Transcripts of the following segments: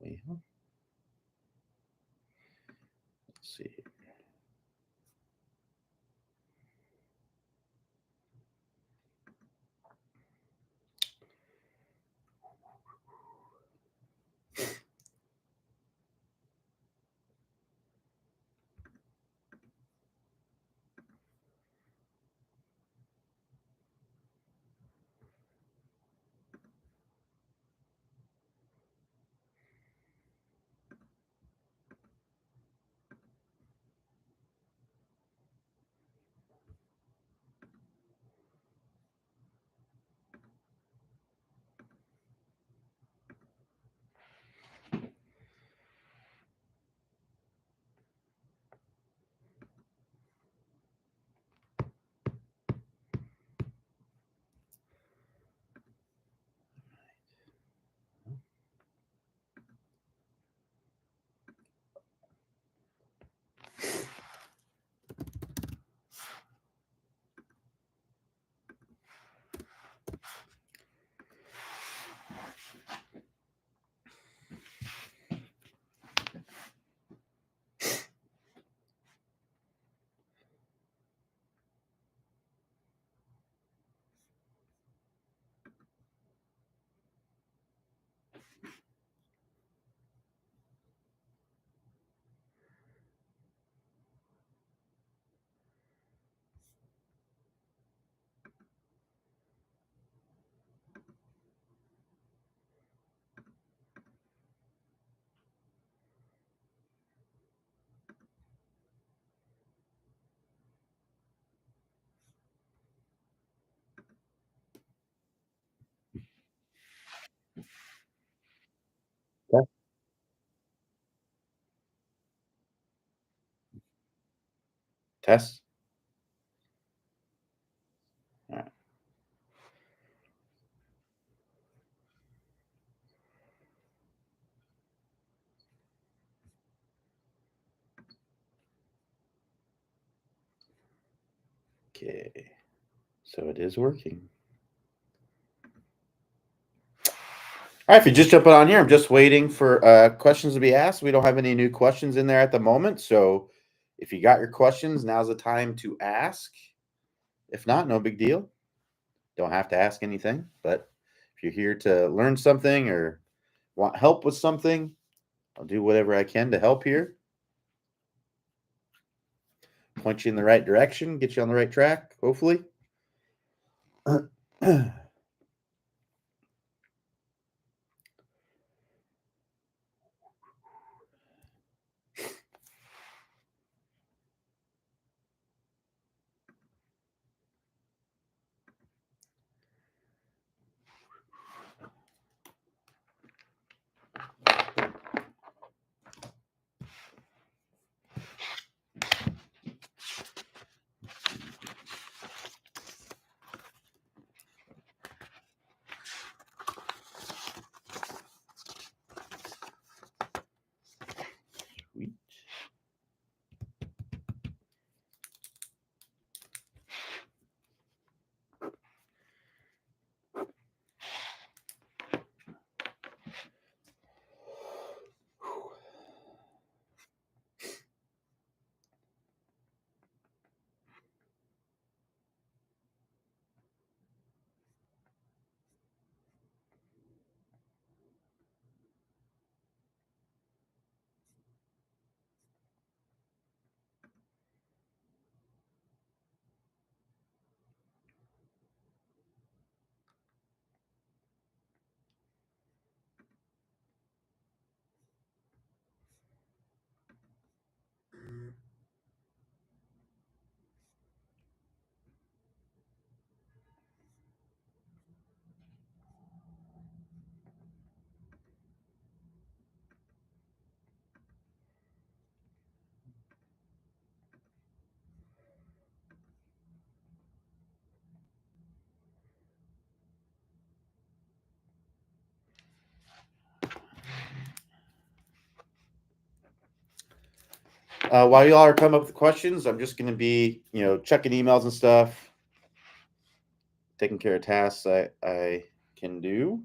Well, let's see. Test. Test. Okay. So it is working. All right, if you're just jumping on here, I'm just waiting for questions to be asked. We don't have any new questions in there at the moment. So if you got your questions, now's the time to ask. If not, no big deal. Don't have to ask anything. But if you're here to learn something or want help with something, I'll do whatever I can to help here. Point you in the right direction, get you on the right track, hopefully. Sweet. While y'all are coming up with questions, I'm just going to be, checking emails and stuff, taking care of tasks I can do.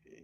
Okay.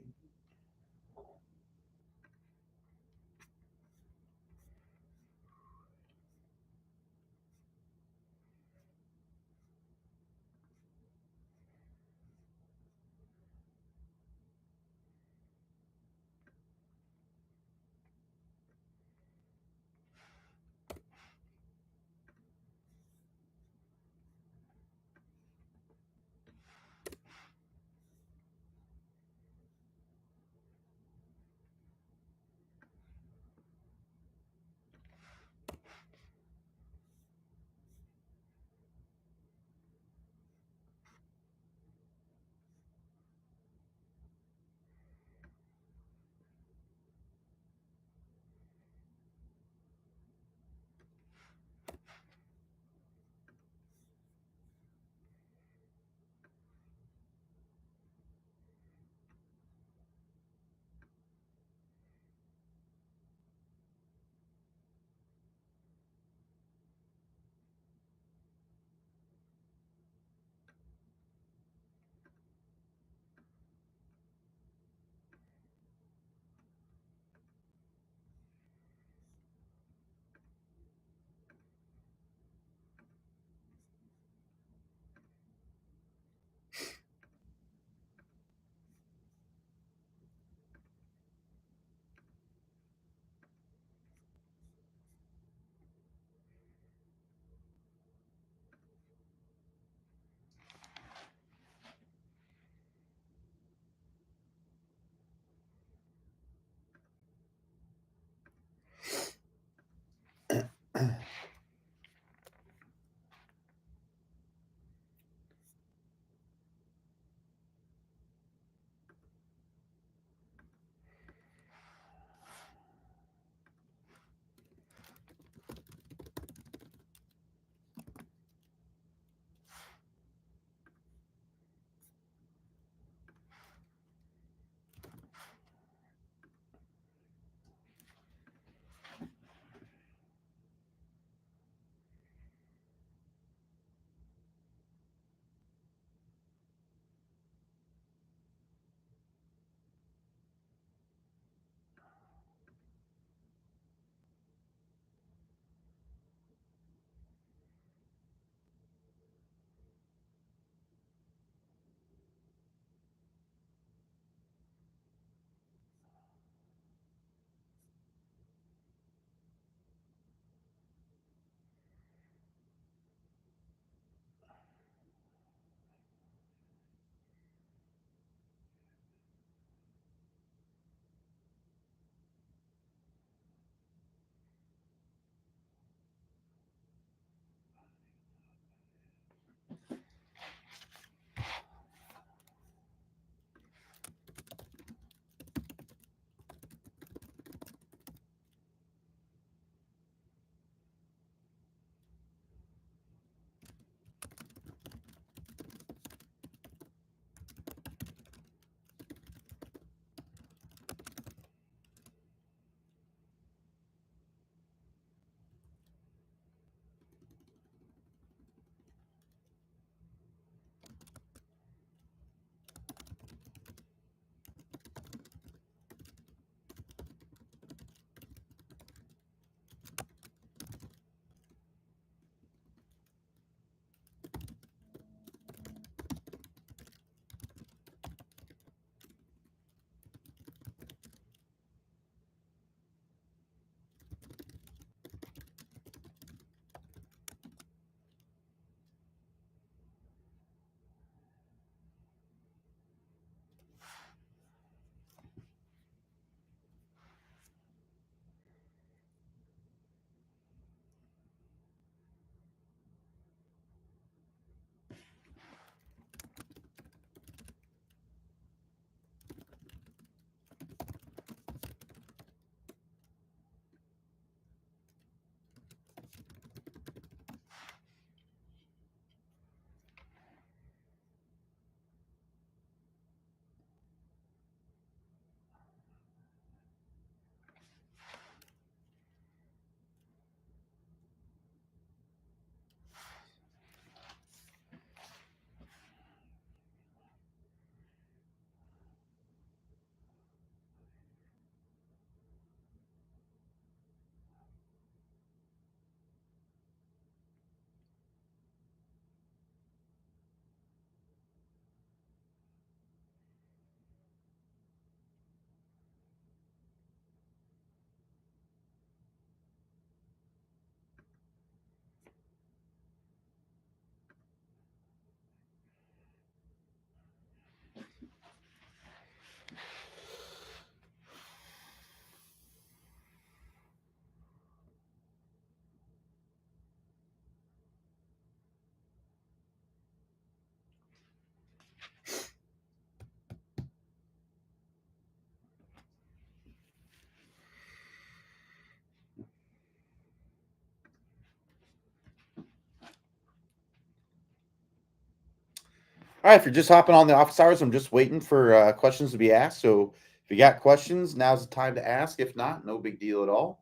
All right, if you're just hopping on the office hours, I'm just waiting for questions to be asked. So if you got questions, now's the time to ask. If not, no big deal at all.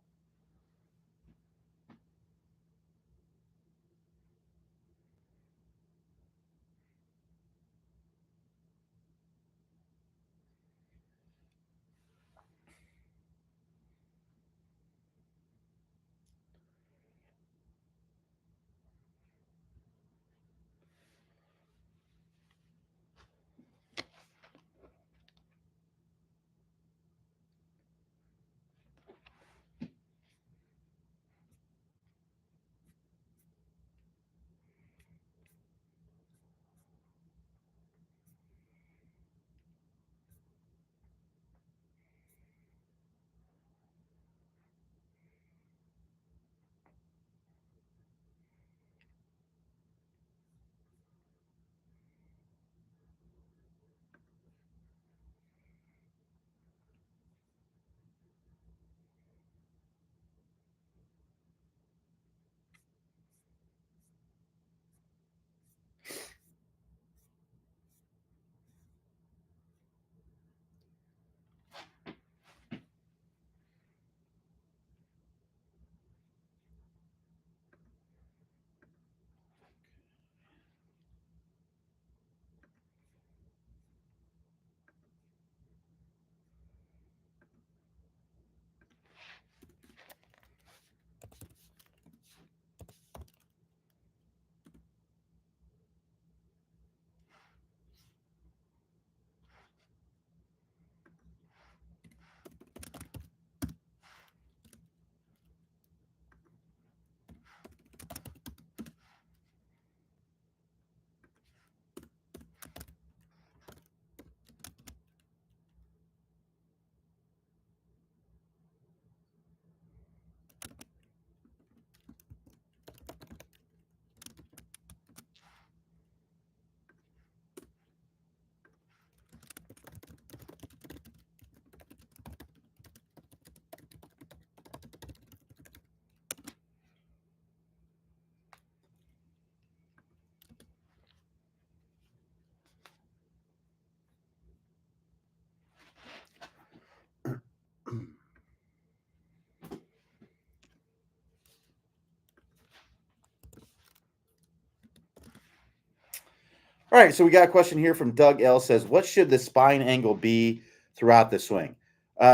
All right, so we got a question here from Doug L. Says, what should the spine angle be throughout the swing?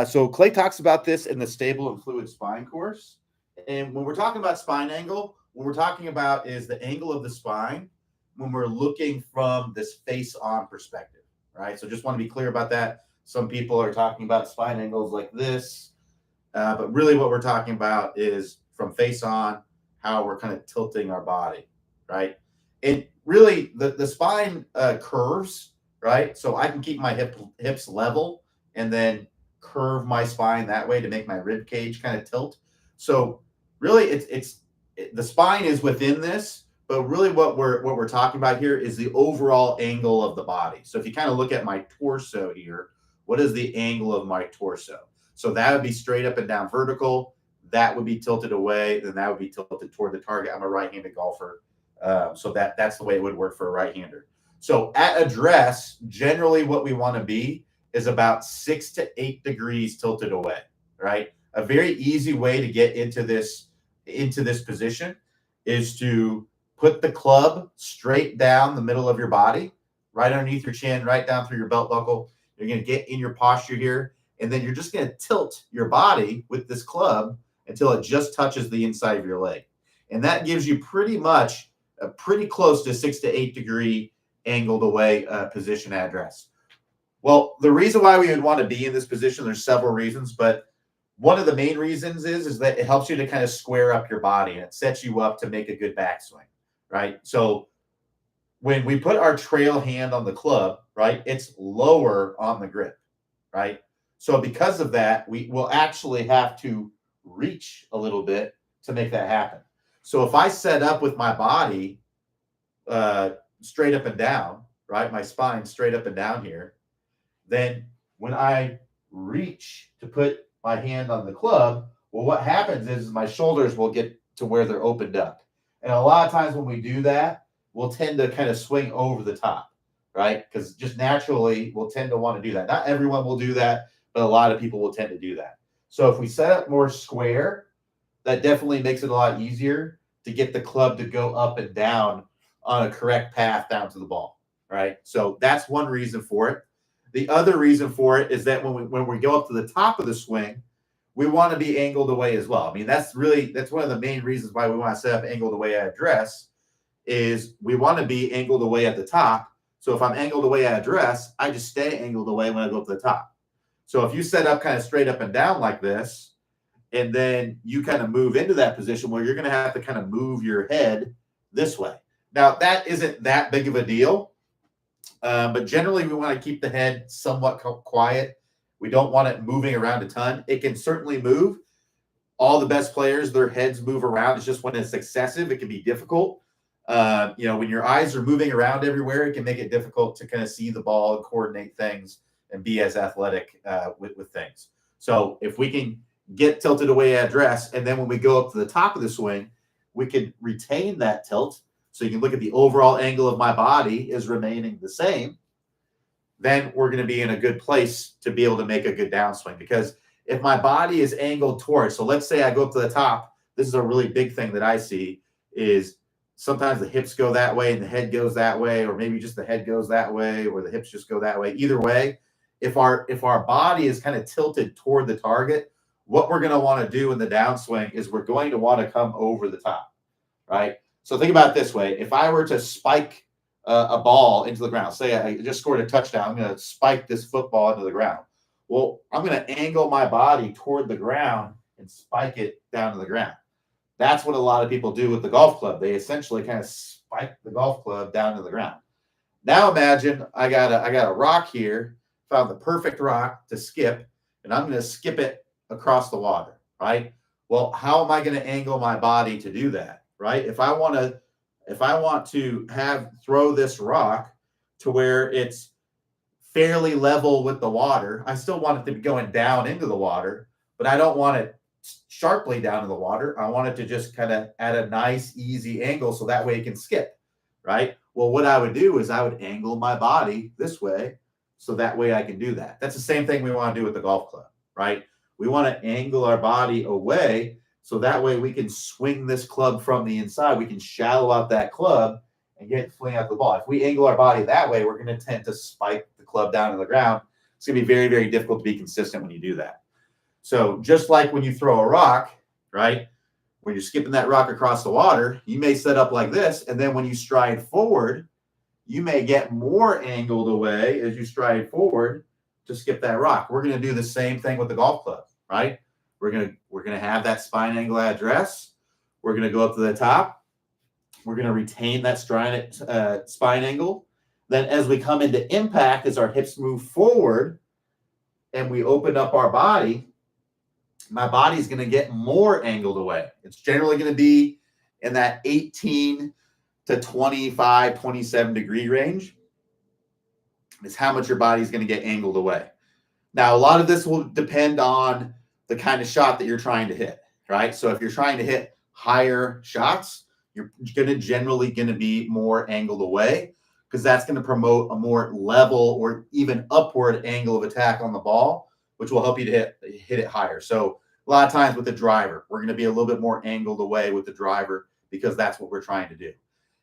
So Clay talks about this in the stable and fluid spine course. And when we're talking about spine angle, what we're talking about is the angle of the spine when we're looking from this face-on perspective, right? So just want to be clear about that. Some people are talking about spine angles like this, but really what we're talking about is from face on, how we're kind of tilting our body, right? And really the spine curves, right? So I can keep my hips level and then curve my spine that way to make my rib cage kind of tilt. So really the spine is within this, but really what we're talking about here is the overall angle of the body. So if you kind of look at my torso here, what is the angle of my torso? So that would be straight up and down vertical. That would be tilted away. Then that would be tilted toward the target. I'm a right-handed golfer. So that's the way it would work for a right-hander. So at address, generally what we want to be is about 6 to 8 degrees tilted away, right? A very easy way to get into this position is to put the club straight down the middle of your body, right underneath your chin, right down through your belt buckle. You're going to get in your posture here, and then you're just going to tilt your body with this club until it just touches the inside of your leg. And that gives you pretty much a pretty close to 6 to 8 degree angled away position address. Well, the reason why we would want to be in this position, there's several reasons, but one of the main reasons is that it helps you to kind of square up your body and it sets you up to make a good backswing, right? So when we put our trail hand on the club, right, it's lower on the grip, right? So because of that, we will actually have to reach a little bit to make that happen. So if I set up with my body straight up and down, right, my spine straight up and down here, then when I reach to put my hand on the club, well, what happens is my shoulders will get to where they're opened up. And a lot of times when we do that, we'll tend to kind of swing over the top. right? Because just naturally we'll tend to want to do that. Not everyone will do that, but a lot of people will tend to do that. So if we set up more square, that definitely makes it a lot easier to get the club to go up and down on a correct path down to the ball, right? So that's one reason for it. The other reason for it is that when we go up to the top of the swing, we want to be angled away as well. I mean, that's one of the main reasons why we want to set up angled away at address is we want to be angled away at the top. So if I'm angled away at address, I just stay angled away when I go up to the top. So if you set up kind of straight up and down like this, and then you kind of move into that position where you're going to have to kind of move your head this way. Now, that isn't that big of a deal, but generally we want to keep the head somewhat quiet. We don't want it moving around a ton. It can certainly move. All the best players, their heads move around. It's just when it's excessive, it can be difficult. When your eyes are moving around everywhere, it can make it difficult to kind of see the ball and coordinate things and be as athletic with things. So if we can get tilted away at address, and then when we go up to the top of the swing, we can retain that tilt. So you can look at the overall angle of my body is remaining the same. Then we're going to be in a good place to be able to make a good downswing. Because if my body is angled towards, so let's say I go up to the top, this is a really big thing that I see is sometimes the hips go that way and the head goes that way, or maybe just the head goes that way, or the hips just go that way. Either way, if our body is kind of tilted toward the target, what we're going to want to do in the downswing is we're going to want to come over the top, right? So think about it this way. If I were to spike a ball into the ground, say I just scored a touchdown, I'm going to spike this football into the ground. Well, I'm going to angle my body toward the ground and spike it down to the ground. That's what a lot of people do with the golf club. They essentially kind of spike the golf club down to the ground. Now imagine I got a rock here, found the perfect rock to skip, and I'm going to skip it across the water, right? Well, how am I going to angle my body to do that, right? If I want to throw this rock to where it's fairly level with the water, I still want it to be going down into the water, but I don't want it sharply down in the water. I want it to just kind of at a nice, easy angle so that way it can skip, right? Well, what I would do is I would angle my body this way so that way I can do that. That's the same thing we want to do with the golf club, right? We want to angle our body away so that way we can swing this club from the inside. We can shallow out that club and get fling out the ball. If we angle our body that way, we're going to tend to spike the club down to the ground. It's going to be very, very difficult to be consistent when you do that. So just like when you throw a rock, right? When you're skipping that rock across the water, you may set up like this. And then when you stride forward, you may get more angled away as you stride forward to skip that rock. We're going to do the same thing with the golf club, right? We're going to have that spine angle at address. We're going to go up to the top. We're going to retain that spine angle. Then as we come into impact, as our hips move forward and we open up our body, my body's going to get more angled away. It's generally going to be in that 18 to 25, 27 degree range is how much your body's going to get angled away. Now, a lot of this will depend on the kind of shot that you're trying to hit, right? So if you're trying to hit higher shots, you're generally going to be more angled away because that's going to promote a more level or even upward angle of attack on the ball, which will help you to hit it higher. So a lot of times with the driver, we're going to be a little bit more angled away with the driver because that's what we're trying to do.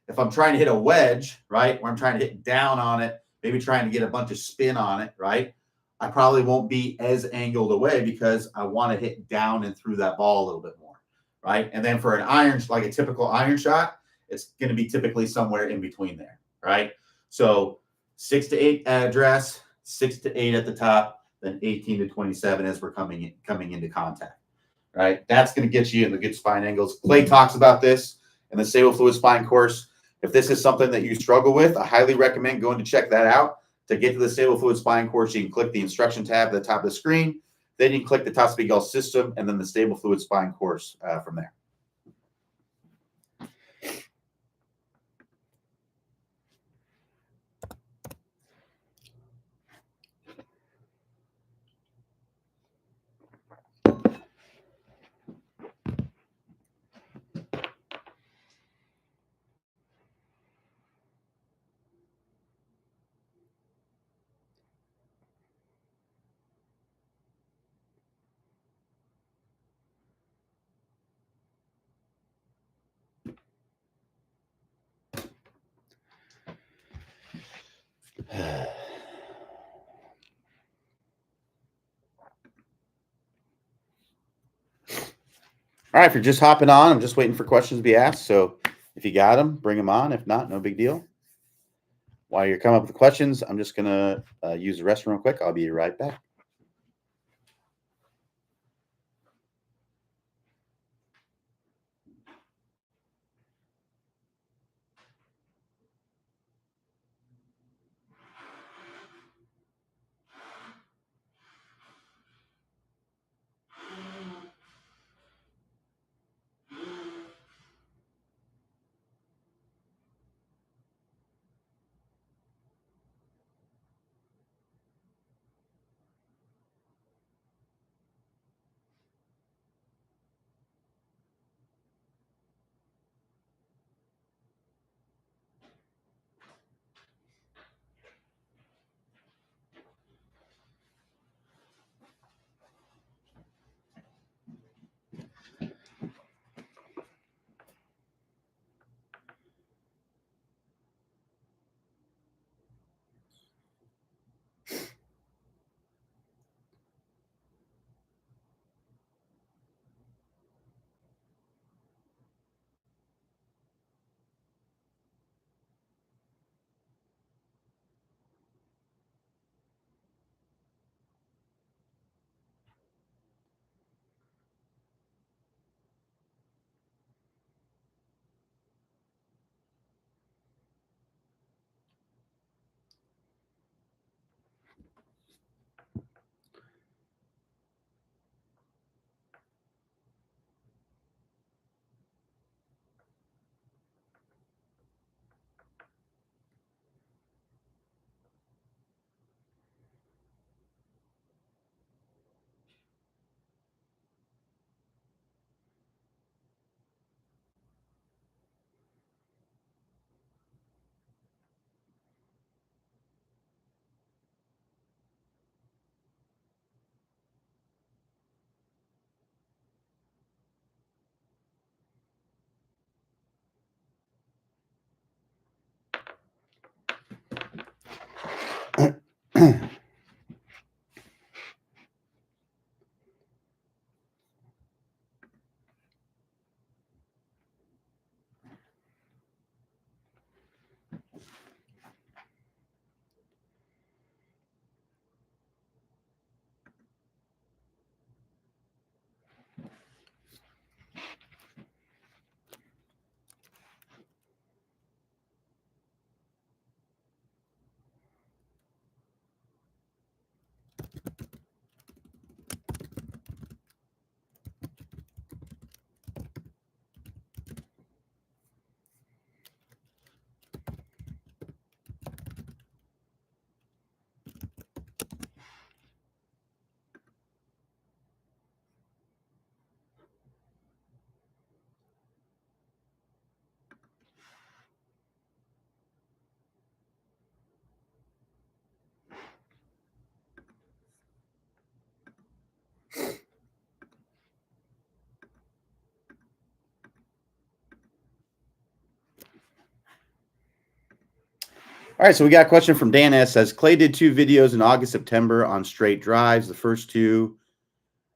If I'm trying to hit a wedge, right, where I'm trying to hit down on it, maybe trying to get a bunch of spin on it, right, I probably won't be as angled away because I want to hit down and through that ball a little bit more, right? And then for an iron, like a typical iron shot, it's going to be typically somewhere in between there, right? So 6 to 8 at address, 6 to 8 at the top, then 18 to 27 as we're coming into contact, right? That's going to get you in the good spine angles. Clay talks about this in the Stable Fluid Spine course. If this is something that you struggle with, I highly recommend going to check that out. To get to the Stable Fluid Spine course, you can click the instruction tab at the top of the screen. Then you can click the Top Speed Golf System and then the Stable Fluid Spine course from there. All right, if you're just hopping on, I'm just waiting for questions to be asked. So if you got them, bring them on. If not, no big deal. While you're coming up with the questions, I'm just going to use the restroom real quick. I'll be right back. All right, so we got a question from Dan S. Says Clay did 2 videos in August, September on straight drives. The first 2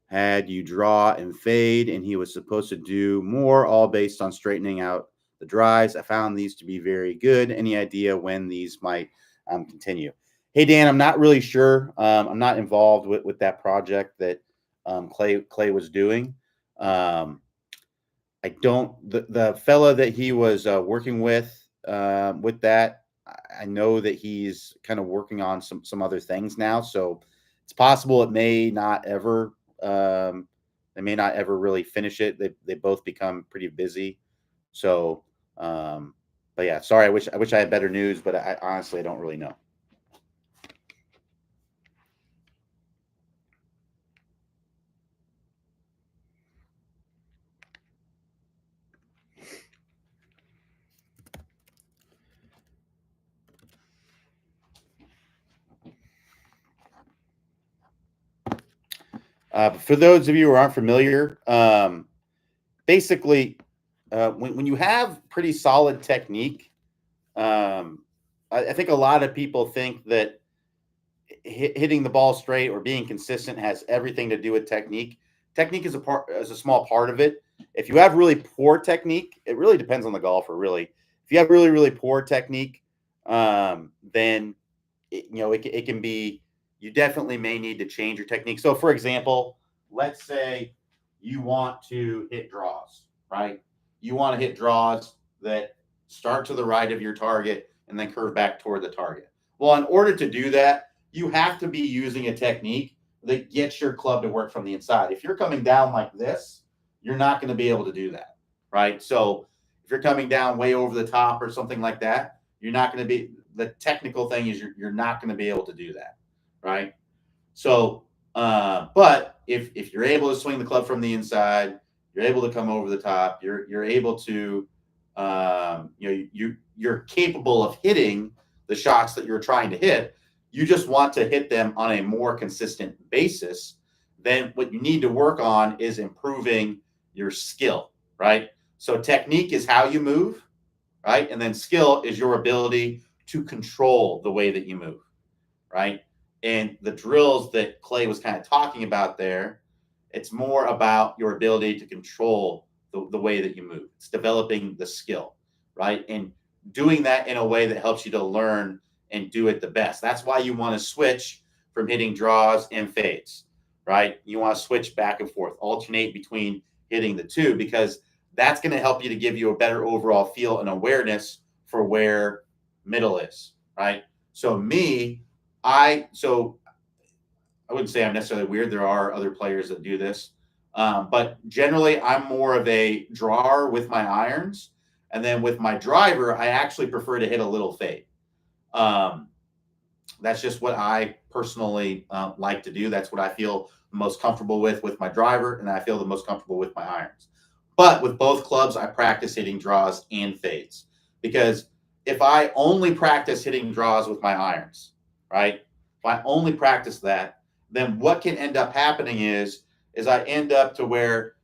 had you draw and fade, and he was supposed to do more, all based on straightening out the drives. I found these to be very good. Any idea when these might continue? Hey, Dan, I'm not really sure. I'm not involved with that project that Clay was doing. I don't the fella that he was working with that. I know that he's kind of working on some other things now, so it's possible it may not ever they may not ever really finish it. They both become pretty busy. So, but yeah, sorry. I wish I had better news, but I honestly I don't really know. For those of you who aren't familiar, basically, when you have pretty solid technique, um, I think a lot of people think that hitting the ball straight or being consistent has everything to do with technique. Technique is a small part of it. If you have really poor technique, it really depends on the golfer. Really, if you have really poor technique, then it can be. You definitely may need to change your technique. So, for example, let's say you want to hit draws, right? You want to hit draws that start to the right of your target and then curve back toward the target. Well, in order to do that, you have to be using a technique that gets your club to work from the inside. If you're coming down like this, you're not going to be able to do that, right? So if you're coming down way over the top or something like that, you're not going to be. The technical thing is you're not going to be able to do that, right? So, but if you're able to swing the club from the inside, you're able to come over the top. You're able to, you're capable of hitting the shots that you're trying to hit. You just want to hit them on a more consistent basis. Then what you need to work on is improving your skill, right? So technique is how you move, right? And then skill is your ability to control the way that you move, right? And the drills that Clay was kind of talking about there, it's more about your ability to control the way that you move. It's developing the skill, right? And doing that in a way that helps you to learn and do it the best. That's why you want to switch from hitting draws and fades, right? You want to switch back and forth, alternate between hitting the two, because that's going to help you to give you a better overall feel and awareness for where middle is, right? So I wouldn't say I'm necessarily weird. There are other players that do this. But generally, I'm more of a drawer with my irons. And then with my driver, I actually prefer to hit a little fade. That's just what I personally like to do. That's what I feel the most comfortable with my driver, and I feel the most comfortable with my irons. But with both clubs, I practice hitting draws and fades, because if I only practice hitting draws with my irons, right? If I only practice that, then what can end up happening is I end up to where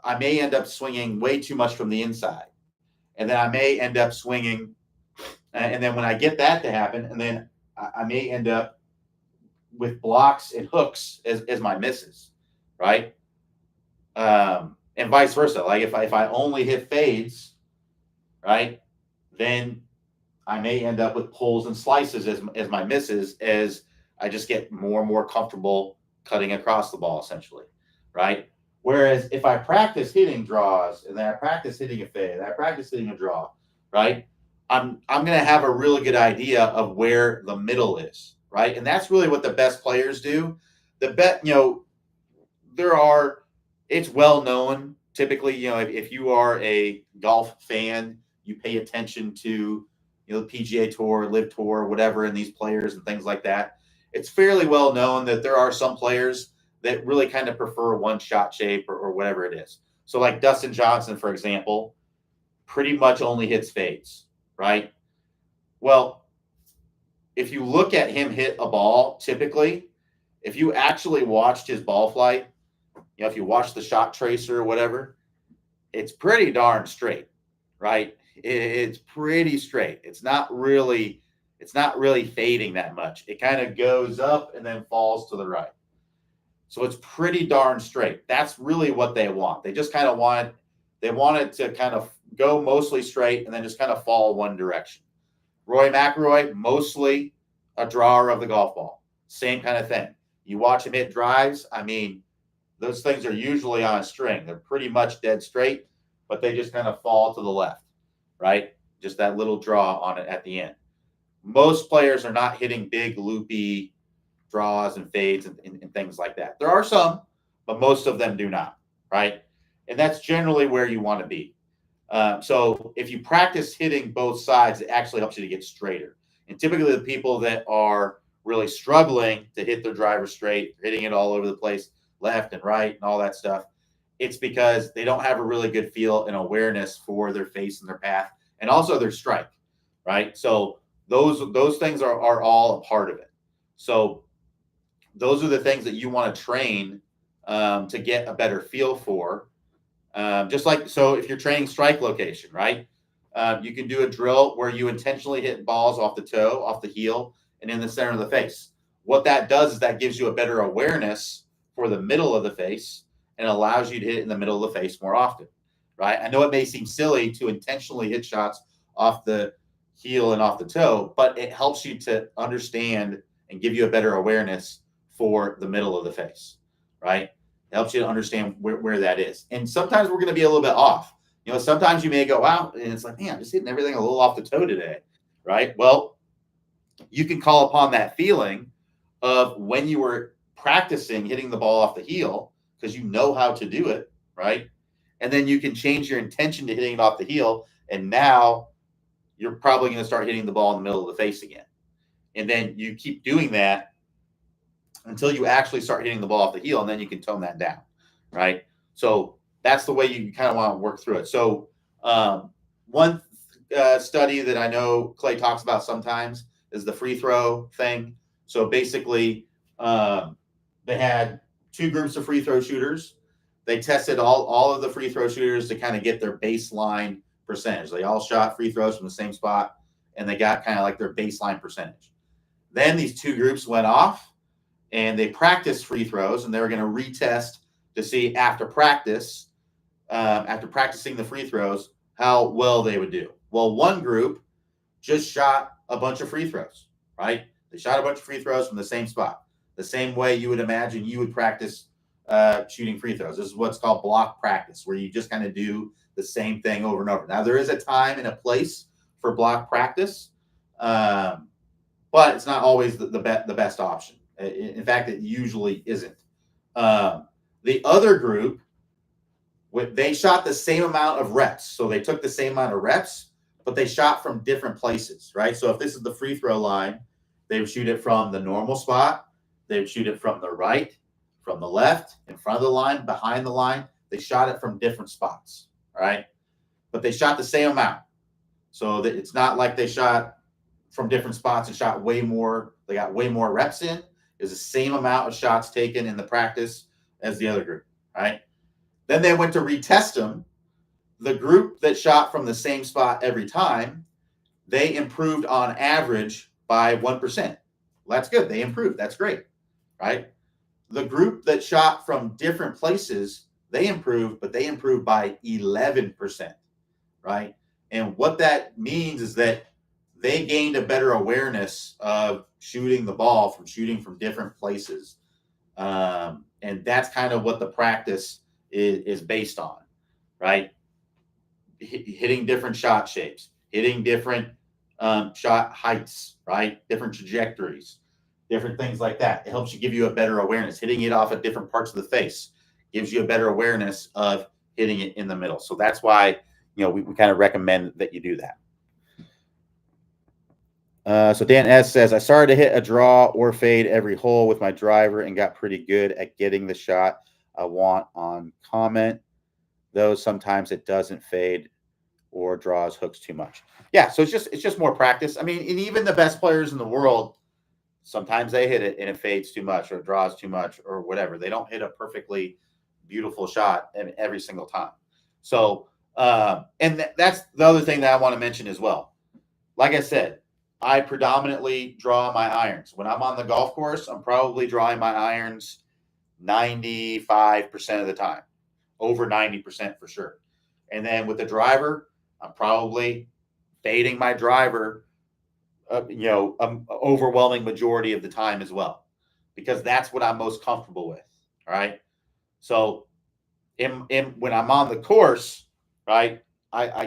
I may end up swinging way too much from the inside, and then I may end up swinging, and then when I get that to happen, and then I may end up with blocks and hooks as my misses, right? And vice versa. Like if I only hit fades, right, then I may end up with pulls and slices as my misses, as I just get more and more comfortable cutting across the ball, essentially, right? Whereas if I practice hitting draws and then I practice hitting a fade, I practice hitting a draw, right? I'm going to have a really good idea of where the middle is, right? And that's really what the best players do. It's well known typically, if you are a golf fan, you pay attention to, the PGA Tour, Live Tour, whatever, and these players and things like that. It's fairly well known that there are some players that really kind of prefer one shot shape or whatever it is. So like Dustin Johnson, for example, pretty much only hits fades, right? Well, if you look at him hit a ball, typically, if you actually watched his ball flight, if you watch the shot tracer or whatever, it's pretty darn straight, right? It's pretty straight. It's not really fading that much. It kind of goes up and then falls to the right. So it's pretty darn straight. That's really what they want. They just kind of want it to kind of go mostly straight and then just kind of fall one direction. Rory McIlroy, mostly a drawer of the golf ball. Same kind of thing. You watch him hit drives, I mean, those things are usually on a string. They're pretty much dead straight, but they just kind of fall to the left, right? Just that little draw on it at the end. Most players are not hitting big, loopy draws and fades and things like that. There are some, but most of them do not, right? And that's generally where you want to be. So if you practice hitting both sides, it actually helps you to get straighter. And typically the people that are really struggling to hit their driver straight, hitting it all over the place, left and right and all that stuff, it's because they don't have a really good feel and awareness for their face and their path and also their strike, right? So those things are all a part of it. So those are the things that you want to train to get a better feel for. Just like, so if you're training strike location, right? You can do a drill where you intentionally hit balls off the toe, off the heel, and in the center of the face. What that does is that gives you a better awareness for the middle of the face and allows you to hit in the middle of the face more often, right? I know it may seem silly to intentionally hit shots off the heel and off the toe, but it helps you to understand and give you a better awareness for the middle of the face, right? It helps you to understand where that is. And sometimes we're going to be a little bit off. Sometimes you may go out and it's like, man, I'm just hitting everything a little off the toe today, right? Well, you can call upon that feeling of when you were practicing hitting the ball off the heel because you know how to do it, right? And then you can change your intention to hitting it off the heel. And now you're probably going to start hitting the ball in the middle of the face again. And then you keep doing that until you actually start hitting the ball off the heel, and then you can tone that down, right? So that's the way you kind of want to work through it. So one study that I know Clay talks about sometimes is the free throw thing. So basically, they had two groups of free throw shooters. They tested all of the free throw shooters to kind of get their baseline percentage. They all shot free throws from the same spot, and they got kind of like their baseline percentage. Then these two groups went off, and they practiced free throws, and they were going to retest to see after practicing the free throws, how well they would do. Well, one group just shot a bunch of free throws, right? They shot a bunch of free throws from the same spot, the same way you would imagine you would practice shooting free throws. This is what's called block practice, where you just kind of do the same thing over and over. Now, there is a time and a place for block practice, but it's not always the best option. In fact, it usually isn't. The other group, they shot the same amount of reps. So they took the same amount of reps, but they shot from different places, right? So if this is the free throw line, they would shoot it from the normal spot. They would shoot it from the right, from the left, in front of the line, behind the line. They shot it from different spots, right? But they shot the same amount. So that it's not like they shot from different spots and shot way more. They got way more reps in. It was the same amount of shots taken in the practice as the other group, right? Then they went to retest them. The group that shot from the same spot every time, they improved on average by 1%. Well, that's good. They improved. That's great, right? The group that shot from different places, they improved, but they improved by 11%, right? And what that means is that they gained a better awareness of shooting the ball from shooting from different places. And that's kind of what the practice is based on, right? Hitting different shot shapes, hitting different shot heights, right? Different trajectories, different things like that. It helps you give you a better awareness. Hitting it off at different parts of the face gives you a better awareness of hitting it in the middle. So that's why, we kind of recommend that you do that. So Dan S says, I started to hit a draw or fade every hole with my driver and got pretty good at getting the shot I want on comment. Though sometimes it doesn't fade or draws hooks too much. Yeah, so it's just more practice. I mean, and even the best players in the world, sometimes they hit it and it fades too much or draws too much or whatever. They don't hit a perfectly beautiful shot every single time. So, and that's the other thing that I want to mention as well. Like I said, I predominantly draw my irons. When I'm on the golf course, I'm probably drawing my irons 95% of the time, over 90% for sure. And then with the driver, I'm probably fading my driver, overwhelming majority of the time as well, because that's what I'm most comfortable with. All right. So when I'm on the course, right,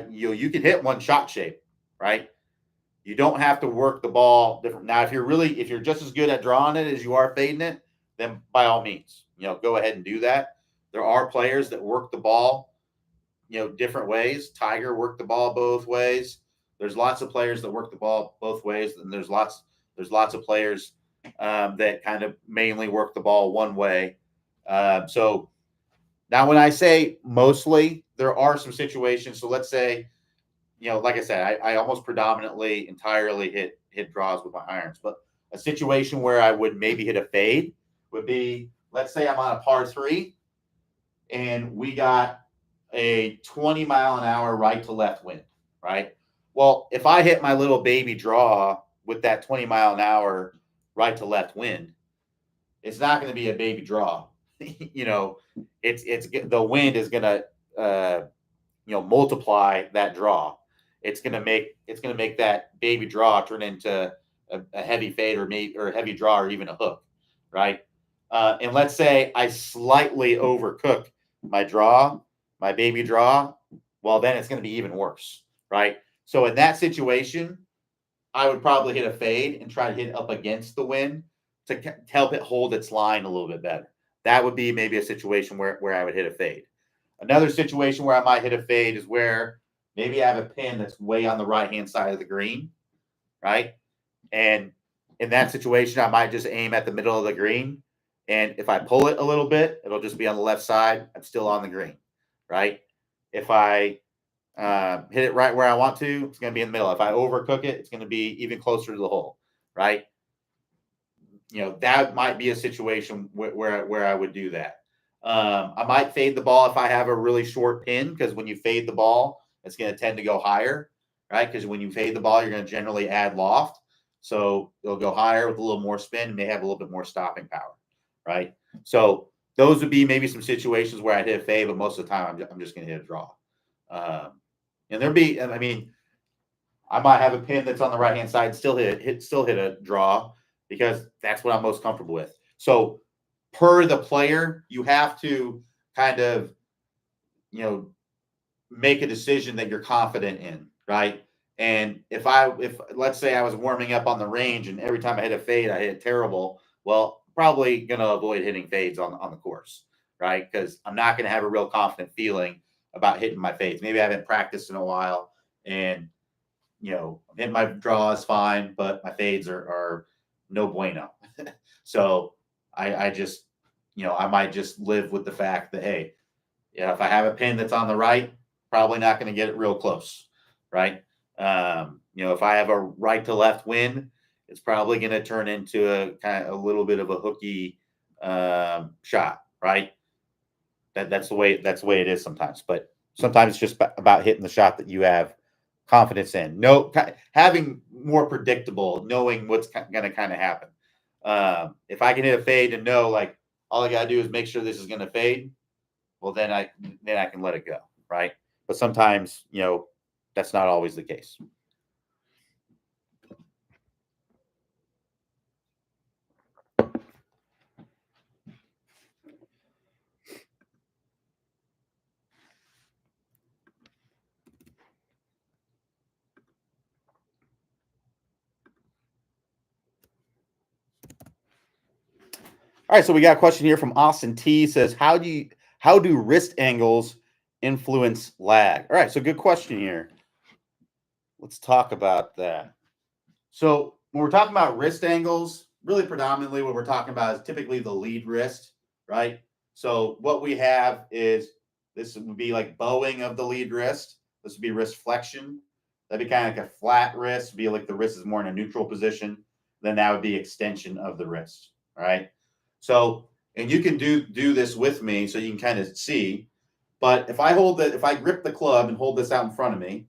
you can hit one shot shape, right? You don't have to work the ball different. Now, if you're just as good at drawing it as you are fading it, then by all means, go ahead and do that. There are players that work the ball, different ways. Tiger worked the ball both ways. There's lots of players that work the ball both ways, and there's lots of players that kind of mainly work the ball one way. So now, when I say mostly, there are some situations. So let's say, like I said, I almost predominantly entirely hit draws with my irons, but a situation where I would maybe hit a fade would be, let's say I'm on a par 3 and we got a 20 mile an hour right to left wind, right? Well, if I hit my little baby draw with that 20-mile-an-hour right to left wind, it's not going to be a baby draw. It's the wind is going to multiply that draw. It's going to make that baby draw turn into a heavy fade or a heavy draw or even a hook, right? And let's say I slightly overcook my baby draw. Well, then it's going to be even worse, right? So in that situation, I would probably hit a fade and try to hit up against the wind to help it hold its line a little bit better. That would be maybe a situation where I would hit a fade. Another situation where I might hit a fade is where maybe I have a pin that's way on the right-hand side of the green, right? And in that situation, I might just aim at the middle of the green. And if I pull it a little bit, it'll just be on the left side. I'm still on the green, right? If I hit it right where I want to, it's going to be in the middle. If I overcook it, it's going to be even closer to the hole, right? That might be a situation where I would do that. I might fade the ball if I have a really short pin, because when you fade the ball, it's going to tend to go higher, right? Because when you fade the ball, you're going to generally add loft. So it'll go higher with a little more spin and may have a little bit more stopping power, right? So those would be maybe some situations where I'd hit a fade, but most of the time I'm just going to hit a draw. And there'd be, I mean, I might have a pin that's on the right-hand side, still hit a draw, because that's what I'm most comfortable with. So per the player, you have to kind of, make a decision that you're confident in, right? And if let's say I was warming up on the range and every time I hit a fade, I hit terrible, well, probably going to avoid hitting fades on the course, right? Because I'm not going to have a real confident feeling about hitting my fades. Maybe I haven't practiced in a while and, hitting my draws fine, but my fades are no bueno. So I just, I might just live with the fact that, hey, if I have a pin that's on the right, probably not going to get it real close, right? If I have a right to left wind, it's probably going to turn into a kind of a little bit of a hooky shot, right? That's the way it is sometimes. But sometimes it's just about hitting the shot that you have confidence in. Having more predictable, knowing what's going to kind of happen. If I can hit a fade and know, like, all I got to do is make sure this is going to fade, well, then I can let it go, right? But sometimes, that's not always the case. All right, so we got a question here from Austin T. Says, how do wrist angles influence lag? All right, so good question here. Let's talk about that. So when we're talking about wrist angles, really predominantly what we're talking about is typically the lead wrist, right? So what we have is, this would be like bowing of the lead wrist. This would be wrist flexion. That'd be kind of like a flat wrist, be like the wrist is more in a neutral position. Then that would be extension of the wrist, all right? So, and you can do this with me so you can kind of see. But if I grip the club and hold this out in front of me,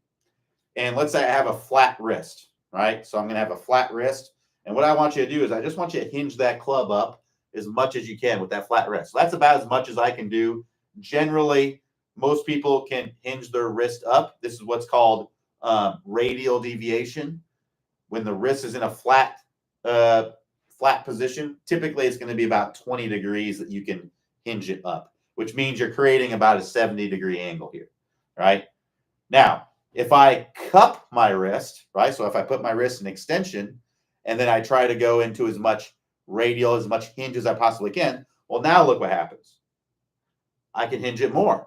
and let's say I have a flat wrist, right? So I'm going to have a flat wrist. And what I want you to do is I just want you to hinge that club up as much as you can with that flat wrist. So that's about as much as I can do. Generally, most people can hinge their wrist up. This is what's called radial deviation. When the wrist is in a flat position, typically it's going to be about 20 degrees that you can hinge it up, which means you're creating about a 70-degree angle here, right? Now, if I cup my wrist, right? So if I put my wrist in extension and then I try to go into as much radial, as much hinge as I possibly can, well, now look what happens. I can hinge it more,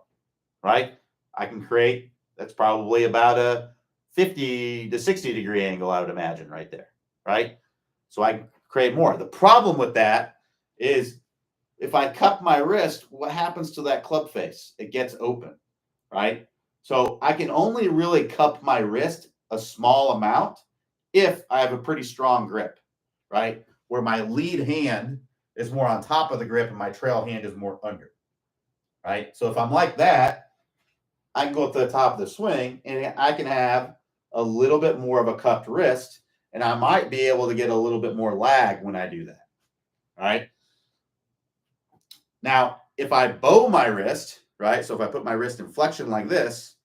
right? I can create, that's probably about a 50 to 60-degree angle, I would imagine, right there, right? So I create more. The problem with that is if I cup my wrist, what happens to that club face? It gets open, right? So I can only really cup my wrist a small amount if I have a pretty strong grip, right? Where my lead hand is more on top of the grip and my trail hand is more under, right? So if I'm like that, I can go up to the top of the swing and I can have a little bit more of a cupped wrist, and I might be able to get a little bit more lag when I do that. Right. Now, if I bow my wrist, right? So if I put my wrist in flexion like this,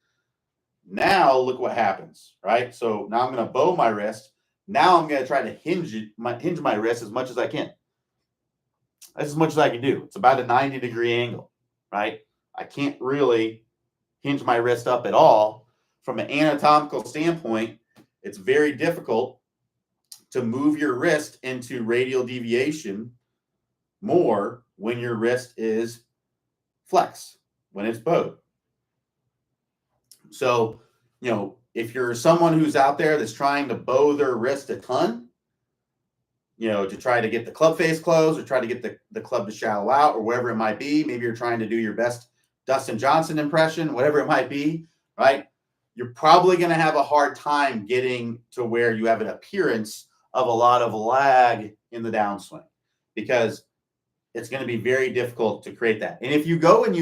now look what happens, right? So now I'm going to bow my wrist. Now I'm going to try to hinge my wrist as much as I can. That's as much as I can do. It's about a 90-degree angle, right? I can't really hinge my wrist up at all. From an anatomical standpoint, it's very difficult to move your wrist into radial deviation more when your wrist is flex, when it's bowed. So, if you're someone who's out there that's trying to bow their wrist a ton, to try to get the club face closed or try to get the club to shallow out or whatever it might be, maybe you're trying to do your best Dustin Johnson impression, whatever it might be, right? You're probably going to have a hard time getting to where you have an appearance of a lot of lag in the downswing, because it's going to be very difficult to create that. And if you go and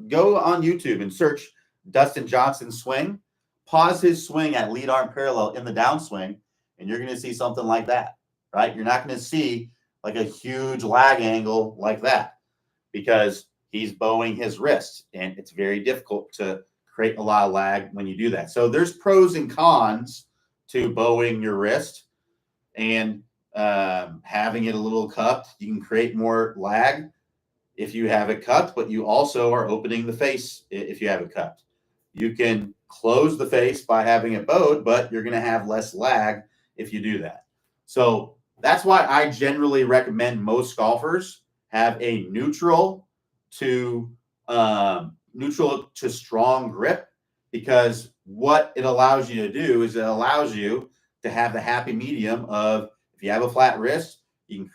go on YouTube and search Dustin Johnson swing, pause his swing at lead arm parallel in the downswing, and you're going to see something like that, right? You're not going to see like a huge lag angle like that, because he's bowing his wrist, and it's very difficult to create a lot of lag when you do that. So there's pros and cons to bowing your wrist, and having it a little cupped. You can create more lag if you have it cupped, but you also are opening the face if you have it cupped. You can close the face by having it bowed, but you're going to have less lag if you do that. So that's why I generally recommend most golfers have a neutral to strong grip, because what it allows you to do is it allows you to have the happy medium of, if you have a flat wrist, you can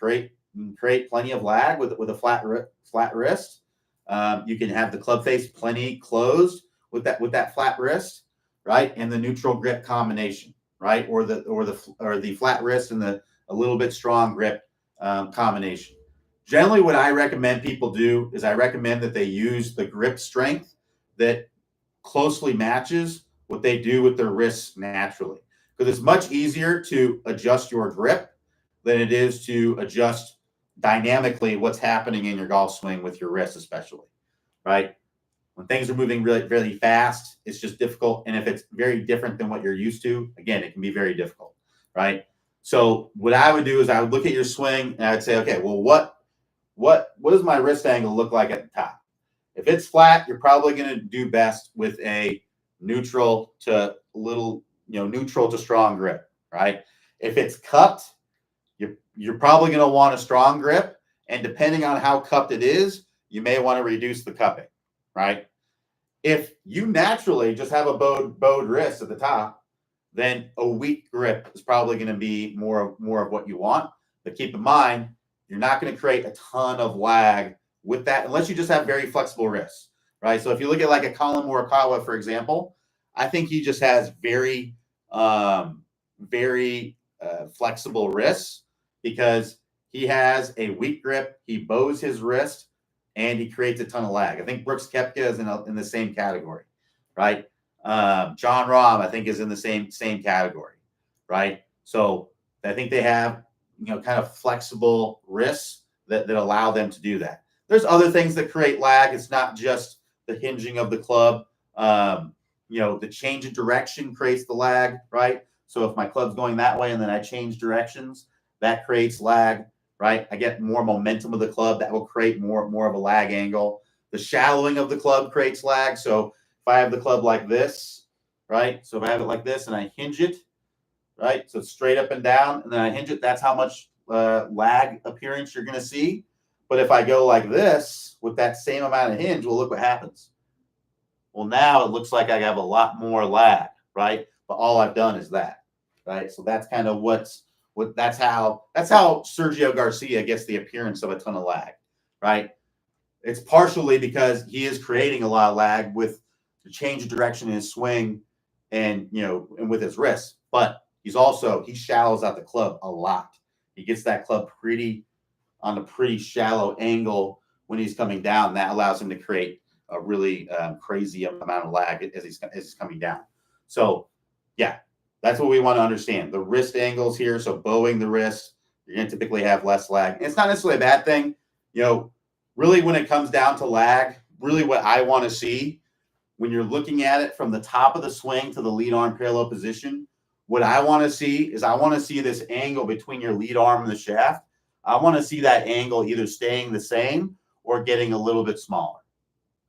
create plenty of lag with a flat wrist. You can have the club face plenty closed with that flat wrist, right? And the neutral grip combination, right? Or the flat wrist and a little bit strong grip combination. Generally, what I recommend people do is I recommend that they use the grip strength that closely matches what they do with their wrists naturally, because it's much easier to adjust your grip than it is to adjust dynamically what's happening in your golf swing with your wrist, especially, right? When things are moving really, really fast, it's just difficult. And if it's very different than what you're used to, again, it can be very difficult, right? So what I would do is I would look at your swing and I'd say, okay, well, what does my wrist angle look like at the top? If it's flat, you're probably going to do best with a neutral to strong grip, right? If it's cupped, you're probably going to want a strong grip, and depending on how cupped it is, you may want to reduce the cupping, right? If you naturally just have a bowed wrist at the top, then a weak grip is probably going to be more of what you want. But keep in mind, you're not going to create a ton of lag with that unless you just have very flexible wrists, right? So if you look at like a Colin Morikawa, for example, I think he just has very flexible wrists, because he has a weak grip, he bows his wrist, and he creates a ton of lag. I think Brooks Koepka is in the same category, right? John Rahm, I think, is in the same category, right? So I think they have kind of flexible wrists that allow them to do that. There's other things that create lag. It's not just the hinging of the club. The change of direction creates the lag, right? So if my club's going that way and then I change directions, that creates lag, right? I get more momentum of the club. That will create more of a lag angle. The shallowing of the club creates lag. So if I have the club like this, right? So if I have it like this and I hinge it, right? So it's straight up and down, and then I hinge it, that's how much lag appearance you're going to see. But if I go like this with that same amount of hinge, well, look what happens. Well, now it looks like I have a lot more lag, right? But all I've done is that, right? So that's kind of that's how Sergio Garcia gets the appearance of a ton of lag, right? It's partially because he is creating a lot of lag with the change of direction in his swing and with his wrists, but he shallows out the club a lot. He gets that club on a pretty shallow angle when he's coming down. That allows him to create a really crazy amount of lag as he's coming down. So, yeah, That's what we want to understand. The wrist angles here, so bowing the wrist, you're going to typically have less lag. And it's not necessarily a bad thing. Really when it comes down to lag, really what I want to see when you're looking at it from the top of the swing to the lead arm parallel position, what I want to see is I want to see this angle between your lead arm and the shaft. I want to see that angle either staying the same or getting a little bit smaller,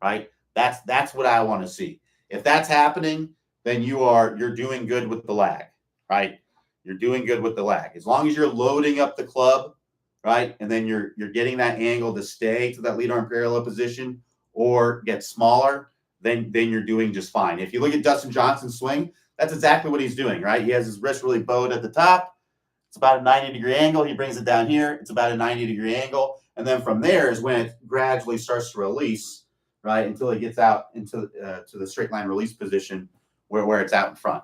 right? That's what I want to see. If that's happening, then you're doing good with the lag, right? You're doing good with the lag. As long as you're loading up the club, right? And then you're getting that angle to stay to that lead arm parallel position or get smaller, then you're doing just fine. If you look at Dustin Johnson's swing, that's exactly what he's doing, right? He has his wrist really bowed at the top. It's about a 90-degree angle. He brings it down here. It's about a 90-degree angle. And then from there is when it gradually starts to release, right, until it gets out into to the straight line release position where it's out in front,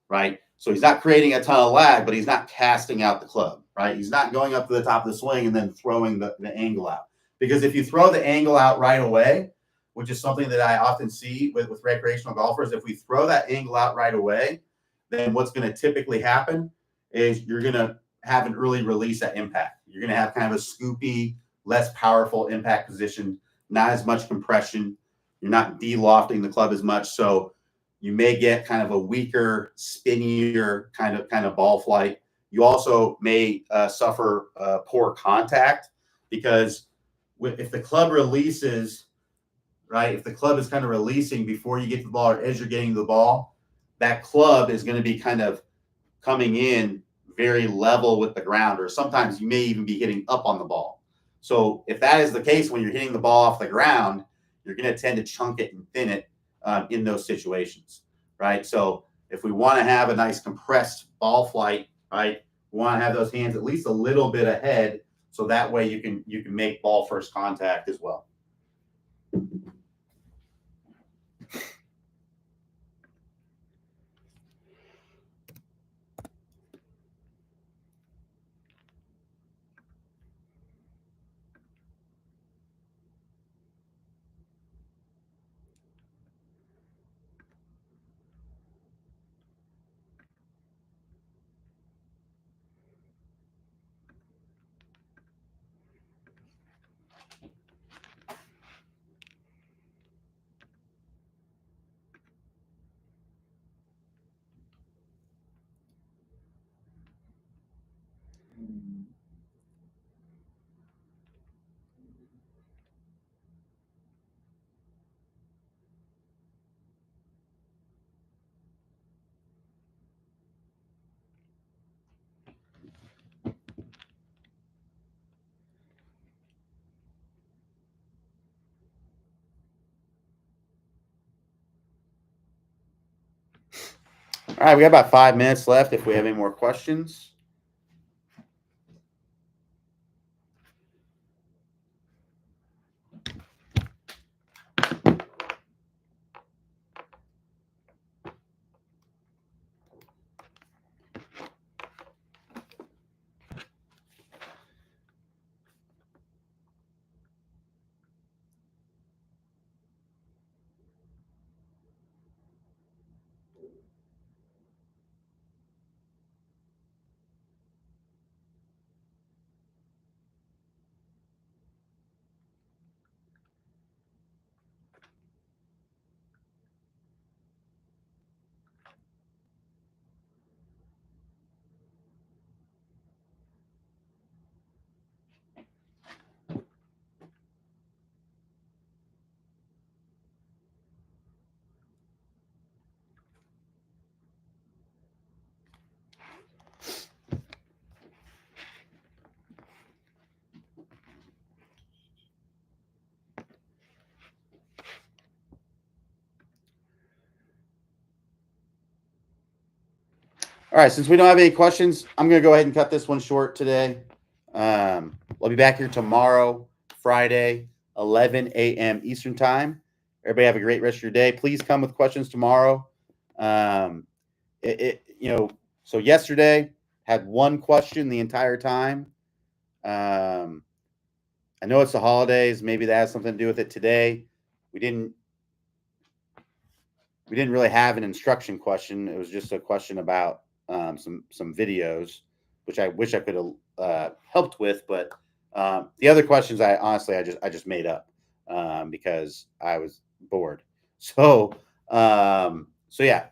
right? So he's not creating a ton of lag, but he's not casting out the club, right? He's not going up to the top of the swing and then throwing the angle out. Because if you throw the angle out right away, which is something that I often see with recreational golfers, if we throw that angle out right away, then what's going to typically happen is you're going to have an early release at impact. You're going to have kind of a scoopy, less powerful impact position, not as much compression. You're not de-lofting the club as much. So you may get kind of a weaker, spinnier kind of ball flight. You also may suffer poor contact because if the club releases, right, if the club is kind of releasing before you get to the ball or as you're getting to the ball, that club is going to be kind of coming in very level with the ground, or sometimes you may even be hitting up on the ball. So if that is the case, when you're hitting the ball off the ground, you're going to tend to chunk it and thin it in those situations, right? So if we want to have a nice compressed ball flight, right, we want to have those hands at least a little bit ahead, so that way you can make ball first contact as well. All right, we got about 5 minutes left if we have any more questions. All right, since we don't have any questions, I'm going to go ahead and cut this one short today. I'll be back here tomorrow, Friday, 11 a.m. Eastern Time. Everybody have a great rest of your day. Please come with questions tomorrow. So yesterday had one question the entire time. I know it's the holidays. Maybe that has something to do with it. Today, we didn't really have an instruction question. It was just a question about some videos, which I wish I could have helped with, but the other questions I just made up because I was bored. So yeah,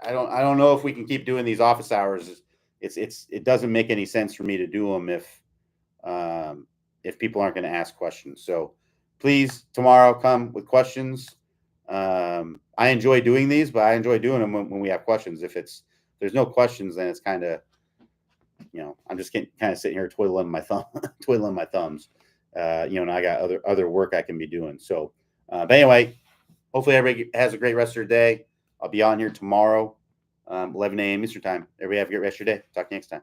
I don't know if we can keep doing these office hours. It doesn't make any sense for me to do them if people aren't going to ask questions. So please tomorrow come with questions. I enjoy doing these, but I enjoy doing them when we have questions. If there's no questions, then it's kind of, I'm just kind of sitting here twiddling my thumbs. And I got other work I can be doing. So, but anyway, hopefully everybody has a great rest of your day. I'll be on here tomorrow, 11 a.m. Eastern time. Everybody have a great rest of your day. Talk to you next time.